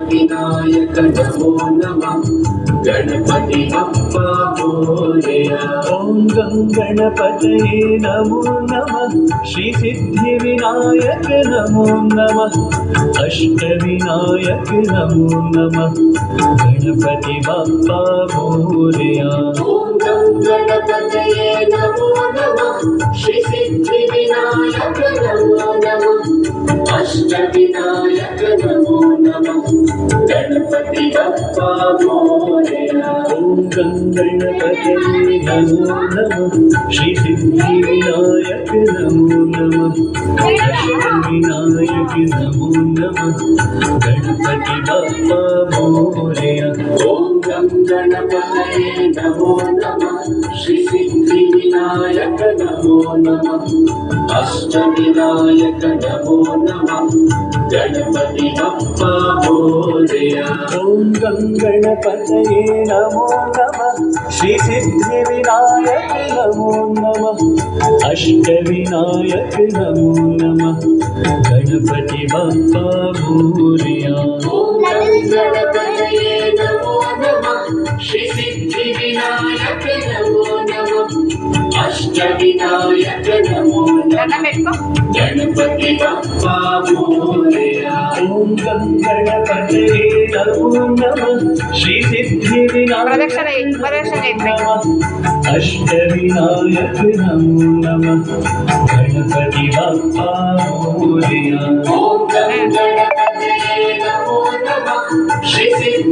विनायक नमो नमः गणपति बप्पा मोरया। ओम गं गणपतये नमो नमः श्री सिद्धि विनायक नमो नमः अष्टविनायक नमो नमः गणपति बप्पा मोरया। ओम गं गणपतये नमो नमः श्री सिद्धि विनायक नमो नमः अष्टविनायक नमो नमः गणपति बप्पा मोरया। ओम गं गणपतये नमो नमः श्री सिद्धि विनायक नमो नमः अष्टविनायक नमो नमः गणपति बप्पा मोरया। ओम गं गणपतये नमो नमः श्री सिद्धि विनायक नमो नमः अष्टविनायक नमो नमः गणपति बप्पा मोरया। ओम गं गणपतये नमो नमः श्री सिद्धि विनायक नमो नमः अष्टविनायक नमो नमः गणपति बप्पा मोरया। ओम गं गणपतये नमो नमः श्री सिद्धि विनायक नमो नमः अष्टविनायक नमो नमः गणपति बप्पा मोरया। ओम गं गणपतये नमो नमः श्री सिद्धि विनायक नमः अष्टविनायक नमो नमः गणपति बप्पा मोरया। ओम गं गणपतये नमो नमः श्री सिद्धि